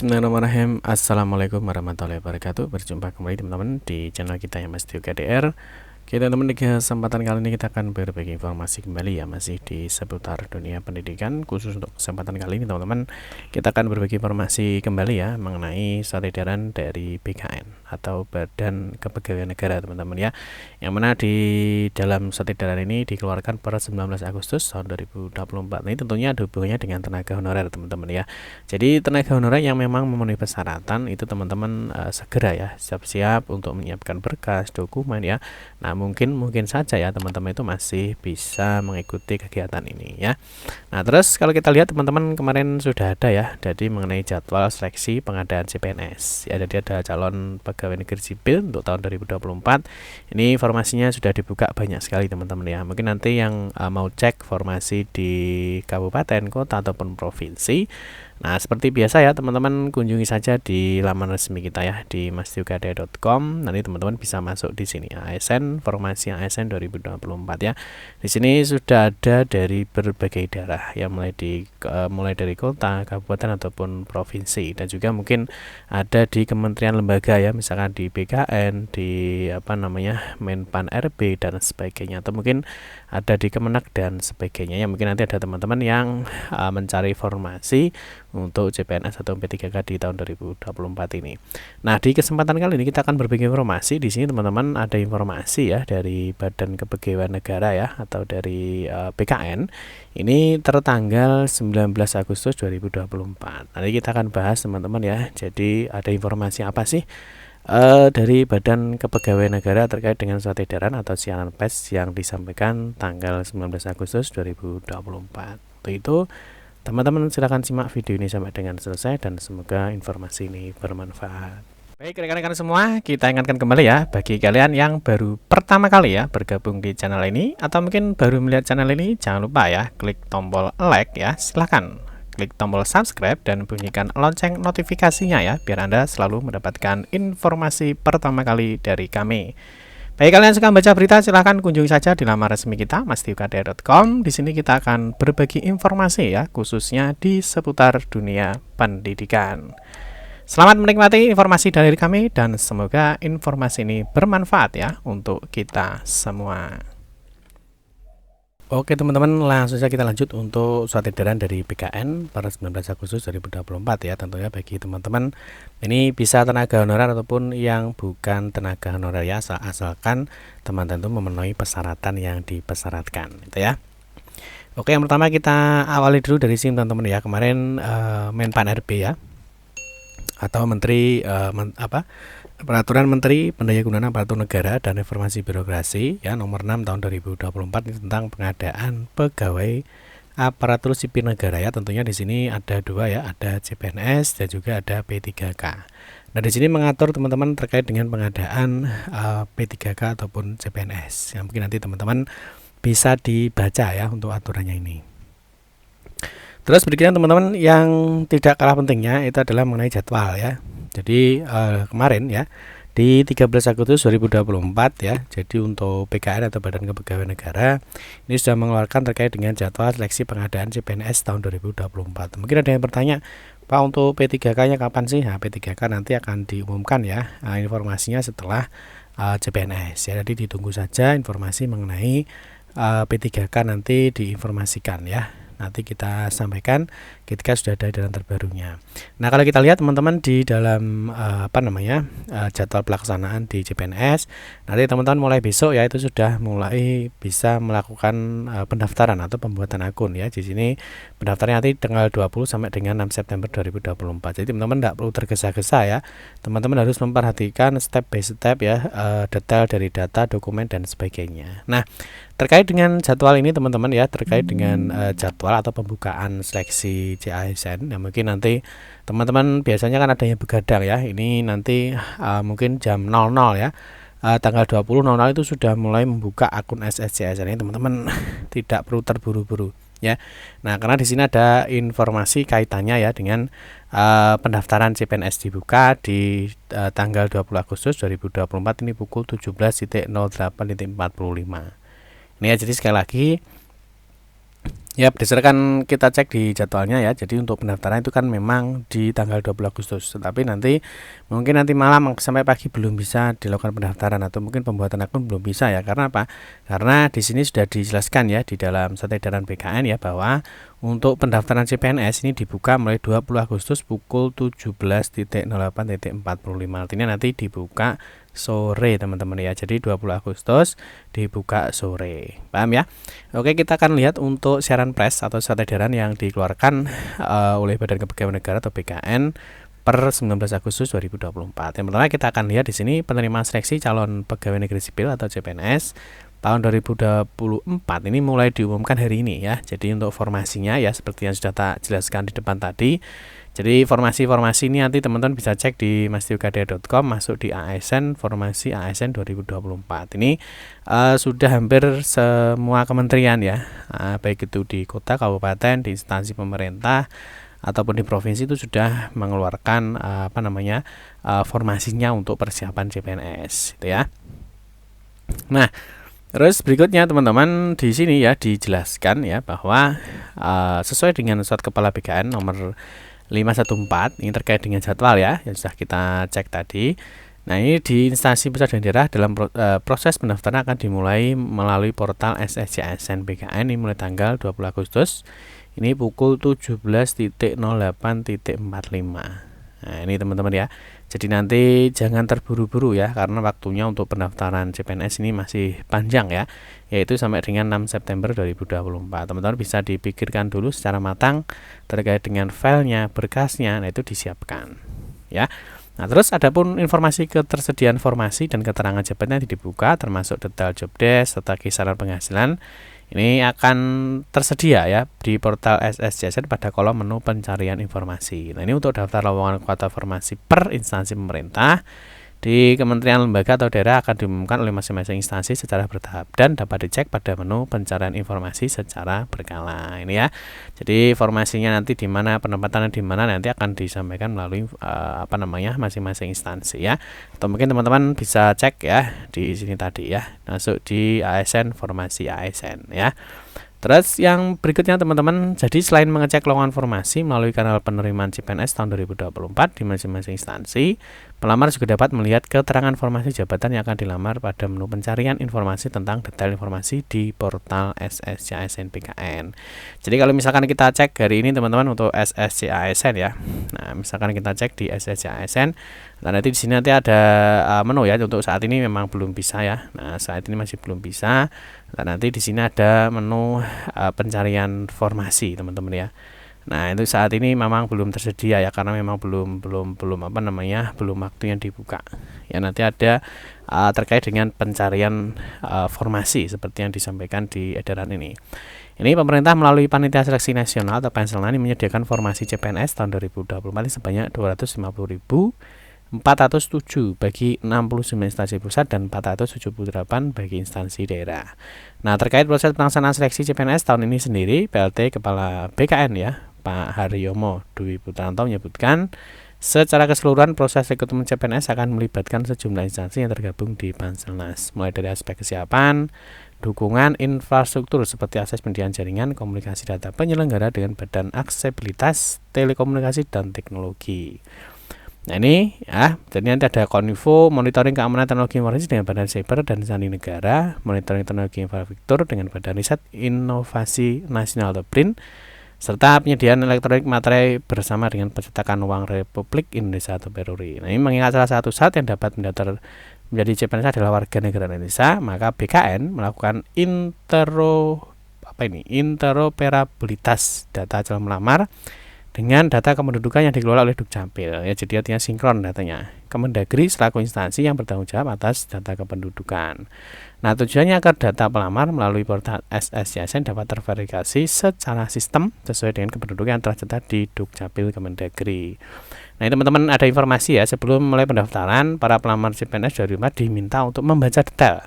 Bismillahirrahmanirrahim. Assalamualaikum warahmatullahi wabarakatuh. Berjumpa kembali teman-teman di channel kita yang Mas Tio KDR. Oke teman-teman, di kesempatan kali ini kita akan berbagi informasi kembali ya, masih di seputar dunia pendidikan. Khusus untuk kesempatan kali ini teman-teman, kita akan berbagi informasi kembali ya mengenai surat edaran dari BKN atau Badan Kepegawaian Negara teman-teman ya, yang mana di dalam surat edaran ini dikeluarkan per 19 Agustus tahun 2024. Ini tentunya ada hubungannya dengan tenaga honorer teman-teman ya. Jadi tenaga honorer yang memang memenuhi persyaratan itu teman-teman segera ya siap-siap untuk menyiapkan berkas dokumen ya. Nah mungkin saja ya teman-teman itu masih bisa mengikuti kegiatan ini ya. Nah terus kalau kita lihat teman-teman, kemarin sudah ada ya, jadi mengenai jadwal seleksi pengadaan CPNS ya. Jadi ada calon pegawai negeri sipil untuk tahun 2024. Ini informasinya sudah dibuka banyak sekali teman-teman ya. Mungkin nanti yang mau cek formasi di kabupaten, kota ataupun provinsi, nah seperti biasa ya teman-teman, kunjungi saja di laman resmi kita ya di mastiukade.com. Nanti teman-teman bisa masuk di sini ASN, formasi ASN 2024 ya. Di sini sudah ada dari berbagai daerah ya, mulai dari kota, kabupaten ataupun provinsi, dan juga mungkin ada di kementerian lembaga ya, misalkan di BKN, di Menpan RB dan sebagainya, atau mungkin ada di Kemenak dan sebagainya ya. Mungkin nanti ada teman-teman yang mencari informasi untuk CPNS atau P3K di tahun 2024 ini. Nah, di kesempatan kali ini kita akan berbagi informasi. Di sini teman-teman ada informasi ya dari Badan Kepegawaian Negara ya, atau dari BKN. Ini tertanggal 19 Agustus 2024. Nanti kita akan bahas teman-teman ya. Jadi ada informasi apa sih dari Badan Kepegawaian Negara terkait dengan surat edaran atau siaran pers yang disampaikan tanggal 19 Agustus 2024. Untuk itu teman-teman silahkan simak video ini sampai dengan selesai dan semoga informasi ini bermanfaat. Baik rekan-rekan semua, kita ingatkan kembali ya, bagi kalian yang baru pertama kali ya bergabung di channel ini atau mungkin baru melihat channel ini, jangan lupa ya klik tombol like ya, silahkan klik tombol subscribe dan bunyikan lonceng notifikasinya ya, biar Anda selalu mendapatkan informasi pertama kali dari kami. Bagi kalian yang suka membaca berita, silahkan kunjungi saja di laman resmi kita mastiukade.com. Di sini kita akan berbagi informasi ya, khususnya di seputar dunia pendidikan. Selamat menikmati informasi dari kami dan semoga informasi ini bermanfaat ya untuk kita semua. Oke teman-teman, langsung saja kita lanjut untuk surat edaran dari BKN pada 19 Agustus 2024 ya. Tentunya bagi teman-teman ini bisa tenaga honorer ataupun yang bukan tenaga honorer ya, asalkan teman-teman itu memenuhi persyaratan yang dipersyaratkan gitu ya. Oke, yang pertama kita awali dulu dari sini teman-teman ya. Kemarin Menpan RB ya, atau Menteri Peraturan Menteri Pendayagunaan Aparatur Negara dan Reformasi Birokrasi ya nomor 6 tahun 2024 ini tentang pengadaan pegawai aparatur sipil negara ya. Tentunya di sini ada dua ya, ada CPNS dan juga ada P3K. Nah, di sini mengatur teman-teman terkait dengan pengadaan P3K ataupun CPNS. Yang mungkin nanti teman-teman bisa dibaca ya untuk aturannya ini. Terus berikutnya teman-teman, yang tidak kalah pentingnya itu adalah mengenai jadwal ya. Jadi kemarin ya di 13 Agustus 2024 ya, jadi untuk BKN atau Badan Kepegawaian Negara ini sudah mengeluarkan terkait dengan jadwal seleksi pengadaan CPNS tahun 2024. Mungkin ada yang bertanya, Pak, untuk P3K-nya kapan sih? Nah, P3K nanti akan diumumkan ya, informasinya setelah CPNS ya. Jadi ditunggu saja informasi mengenai P3K nanti diinformasikan ya. Nanti kita sampaikan ketika sudah ada edaran terbarunya. Nah, kalau kita lihat teman-teman di dalam jadwal pelaksanaan di CPNS, nanti teman-teman mulai besok ya itu sudah mulai bisa melakukan pendaftaran atau pembuatan akun ya. Di sini pendaftarannya nanti tanggal 20 sampai dengan 6 September 2024. Jadi teman-teman tidak perlu tergesa-gesa ya. Teman-teman harus memperhatikan step by step ya, detail dari data, dokumen dan sebagainya. Nah, terkait dengan jadwal ini teman-teman ya, terkait dengan jadwal atau pembukaan seleksi CASN ya, mungkin nanti teman-teman biasanya kan ada yang begadang ya. Ini nanti mungkin jam 00 ya, tanggal 20.00 itu sudah mulai membuka akun SSCASN ini teman-teman. Tidak perlu terburu-buru ya. Nah, karena di sini ada informasi kaitannya ya dengan pendaftaran CPNS dibuka di tanggal 20 Agustus 2024 ini pukul 17.08.45. Ini ya, jadi sekali lagi Ya, berdasarkan kita cek di jadwalnya ya. Jadi untuk pendaftaran itu kan memang di tanggal 20 Agustus. Tetapi nanti mungkin nanti malam sampai pagi belum bisa dilakukan pendaftaran atau mungkin pembuatan akun belum bisa ya. Karena apa? Karena di sini sudah dijelaskan ya di dalam surat edaran BKN ya bahwa untuk pendaftaran CPNS ini dibuka mulai 20 Agustus pukul 17.08.45. Artinya nanti dibuka sore teman-teman ya. Jadi 20 Agustus dibuka sore. Paham ya? Oke, kita akan lihat untuk siaran pers atau surat edaran yang dikeluarkan oleh Badan Kepegawaian Negara atau BKN per 19 Agustus 2024. Yang pertama kita akan lihat di sini penerimaan seleksi calon pegawai negeri sipil atau CPNS tahun 2024 ini mulai diumumkan hari ini ya. Jadi untuk formasinya ya seperti yang sudah tak jelaskan di depan tadi. Jadi formasi-formasi ini nanti teman-teman bisa cek di mastiukdr.com, masuk di ASN, formasi ASN 2024. Ini sudah hampir semua kementerian ya, baik itu di kota, kabupaten, di instansi pemerintah ataupun di provinsi itu sudah mengeluarkan formasinya untuk persiapan CPNS gitu ya. Nah, terus berikutnya teman-teman di sini ya dijelaskan ya bahwa sesuai dengan surat kepala BKN nomor 514 ini terkait dengan jadwal ya yang sudah kita cek tadi. Nah, ini di instansi pusat dan daerah dalam proses pendaftaran akan dimulai melalui portal SSCASN BKN ini mulai tanggal 20 Agustus ini pukul 17.08.45. Nah, ini teman-teman ya. Jadi nanti jangan terburu-buru ya karena waktunya untuk pendaftaran CPNS ini masih panjang ya, yaitu sampai dengan 6 September 2024. Teman-teman bisa dipikirkan dulu secara matang terkait dengan filenya, berkasnya, nah itu disiapkan ya. Nah, terus adapun informasi ketersediaan formasi dan keterangan jabatan yang dibuka termasuk detail job desk serta kisaran penghasilan ini akan tersedia ya di portal SSCSN pada kolom menu pencarian informasi. Nah, ini untuk daftar lowongan kuota formasi per instansi pemerintah di kementerian, lembaga atau daerah akan diumumkan oleh masing-masing instansi secara bertahap dan dapat dicek pada menu pencarian informasi secara berkala. Ini ya. Jadi informasinya nanti di mana, penempatannya di mana nanti akan disampaikan melalui masing-masing instansi ya. Atau mungkin teman-teman bisa cek ya di sini tadi ya. Masuk di ASN, formasi ASN ya. Terus yang berikutnya teman-teman, jadi selain mengecek lowongan formasi melalui kanal penerimaan CPNS tahun 2024 di masing-masing instansi, pelamar juga dapat melihat keterangan formasi jabatan yang akan dilamar pada menu pencarian informasi tentang detail informasi di portal SSCASN BKN. Jadi kalau misalkan kita cek hari ini teman-teman untuk SSCASN ya. Nah, misalkan kita cek di SSCASN, nah nanti di sini nanti ada menu ya. Untuk saat ini memang belum bisa ya. Nah, saat ini masih belum bisa. Nah, nanti di sini ada menu pencarian formasi teman-teman ya. Nah, itu saat ini memang belum tersedia ya karena memang belum waktu yang dibuka. Ya, nanti ada terkait dengan pencarian formasi seperti yang disampaikan di edaran ini. Ini pemerintah melalui Panitia Seleksi Nasional atau Panselna ini menyediakan formasi CPNS tahun 2024 sebanyak 250.407 bagi 69 instansi pusat dan 478 bagi instansi daerah. Nah, terkait proses pelaksanaan seleksi CPNS tahun ini sendiri, PLT Kepala BKN ya, Pak Haryomo Dwi Putranto menyebutkan secara keseluruhan proses rekrutmen CPNS akan melibatkan sejumlah instansi yang tergabung di Panselnas, mulai dari aspek kesiapan, dukungan infrastruktur seperti akses pendidikan jaringan, komunikasi data penyelenggara dengan Badan Aksesibilitas Telekomunikasi dan Teknologi. Nah, ini ya, jadi nanti ada Koninfo, monitoring keamanan teknologi informasi dengan Badan Cyber dan Sandi Negara, monitoring teknologi infrastruktur dengan Badan Riset Inovasi Nasional atau BRIN, serta penyediaan elektronik materai bersama dengan percetakan uang Republik Indonesia atau BRI. Nah, ini mengingat salah satu syarat yang dapat mendaftar menjadi CPNS adalah warga negara Indonesia, maka BKN melakukan interoperabilitas data calon melamar dengan data kependudukan yang dikelola oleh Dukcapil ya, jadi artinya sinkron datanya. Kemendagri selaku instansi yang bertanggung jawab atas data kependudukan. Nah, tujuannya agar data pelamar melalui portal SSCASN dapat terverifikasi secara sistem sesuai dengan kependudukan yang tercatat di Dukcapil Kemendagri. Nah, teman-teman ada informasi ya, sebelum mulai pendaftaran para pelamar CPNS dari rumah diminta untuk membaca detail.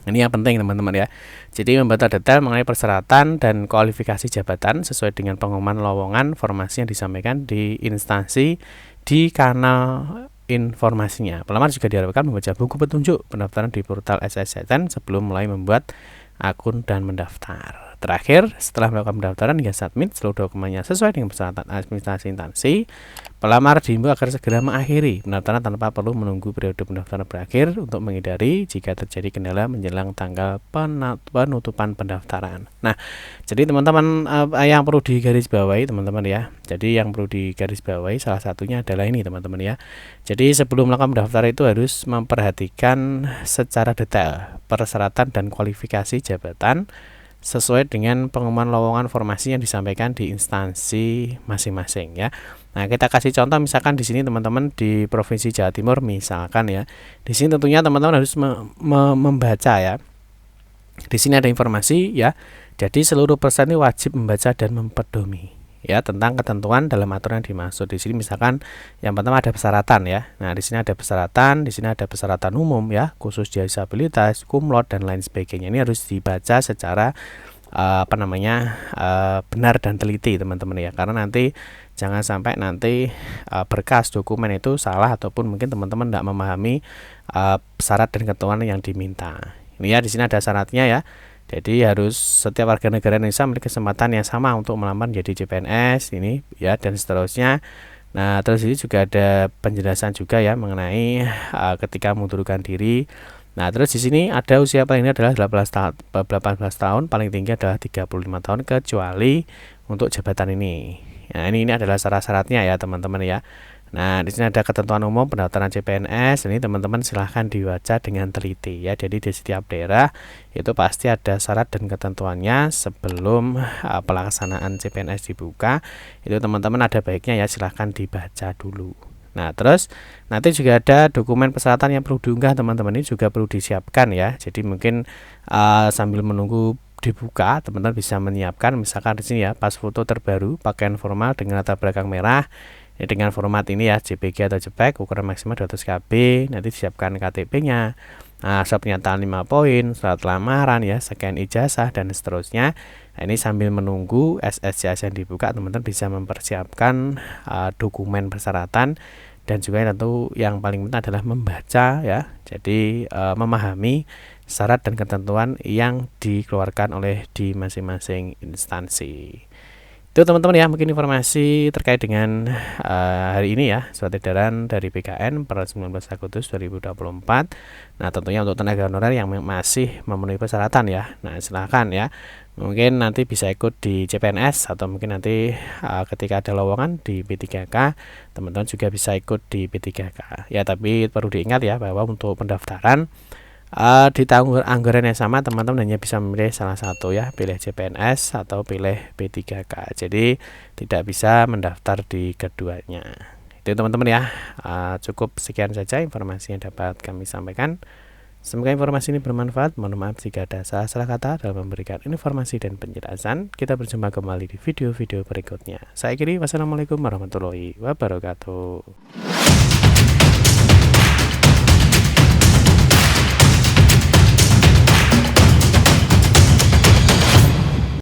Ini yang penting teman-teman ya. Jadi membaca detail mengenai persyaratan dan kualifikasi jabatan sesuai dengan pengumuman lowongan formasi yang disampaikan di instansi di kanal informasinya. Pelamar juga diharapkan membaca buku petunjuk pendaftaran di portal SSCASN sebelum mulai membuat akun dan mendaftar. terakhir, setelah melakukan pendaftaran hingga submit seluruh dokumennya sesuai dengan persyaratan administrasi instansi, pelamar diimbau agar segera mengakhiri pendaftaran tanpa perlu menunggu periode pendaftaran berakhir untuk menghindari jika terjadi kendala menjelang tanggal penutupan pendaftaran. Nah, jadi teman-teman yang perlu digarisbawahi teman-teman ya. Jadi yang perlu digarisbawahi salah satunya adalah ini teman-teman ya. Jadi sebelum melakukan pendaftaran itu harus memperhatikan secara detail persyaratan dan kualifikasi jabatan sesuai dengan pengumuman lowongan formasi yang disampaikan di instansi masing-masing ya. Nah, kita kasih contoh misalkan di sini teman-teman di Provinsi Jawa Timur misalkan ya. Di sini tentunya teman-teman harus membaca ya. Di sini ada informasi ya. Jadi seluruh peserta ini wajib membaca dan mempedomi ya tentang ketentuan dalam aturan yang dimaksud. Di sini misalkan yang pertama ada persyaratan ya. Nah, di sini ada persyaratan, di sini ada persyaratan umum ya, khusus disabilitas, kumlot dan lain sebagainya. Ini harus dibaca secara benar dan teliti teman-teman ya. Karena nanti jangan sampai nanti berkas dokumen itu salah ataupun mungkin teman-teman tidak memahami syarat dan ketentuan yang diminta. Ini ya, di sini ada syaratnya ya. Jadi harus setiap warga negara Indonesia memiliki kesempatan yang sama untuk melamar menjadi CPNS ini ya dan seterusnya. Nah, terus ini juga ada penjelasan juga ya mengenai ketika mengundurkan diri. Nah, terus di sini ada usia paling tinggi adalah 18 tahun, paling tinggi adalah 35 tahun kecuali untuk jabatan ini. Nah, ini adalah syarat-syaratnya ya teman-teman ya. Nah, di sini ada ketentuan umum pendaftaran CPNS. Ini teman-teman silahkan dibaca dengan teliti ya. Jadi di setiap daerah itu pasti ada syarat dan ketentuannya sebelum pelaksanaan CPNS dibuka. Itu teman-teman ada baiknya ya silahkan dibaca dulu. Nah, terus nanti juga ada dokumen persyaratan yang perlu diunggah teman-teman, ini juga perlu disiapkan ya. Jadi mungkin sambil menunggu dibuka teman-teman bisa menyiapkan misalkan di sini ya pas foto terbaru, pakaian formal dengan latar belakang merah. Ini dengan format ini ya, JPG atau JPEG, ukuran maksimal 200 KB, nanti disiapkan KTP-nya, surat pernyataan 5 poin, surat lamaran ya, scan ijazah dan seterusnya. Nah, ini sambil menunggu SSCS yang dibuka, teman-teman bisa mempersiapkan dokumen persyaratan dan juga tentu yang paling penting adalah membaca ya. Jadi memahami syarat dan ketentuan yang dikeluarkan oleh di masing-masing instansi. Itu teman-teman ya, mungkin informasi terkait dengan hari ini ya, surat edaran dari BKN per 19 Agustus 2024. Nah, tentunya untuk tenaga honorer yang masih memenuhi persyaratan ya. Nah, silahkan ya. Mungkin nanti bisa ikut di CPNS atau mungkin nanti ketika ada lowongan di P3K, teman-teman juga bisa ikut di P3K. Ya, tapi perlu diingat ya bahwa untuk pendaftaran di anggaran yang sama teman-teman hanya bisa memilih salah satu ya, pilih CPNS atau pilih P3K. Jadi tidak bisa mendaftar di keduanya. Itu teman-teman ya. Cukup sekian saja informasi yang dapat kami sampaikan. Semoga informasi ini bermanfaat. Mohon maaf jika ada salah kata dalam memberikan informasi dan penjelasan. Kita berjumpa kembali di video-video berikutnya. Saya akhiri, wassalamualaikum warahmatullahi wabarakatuh.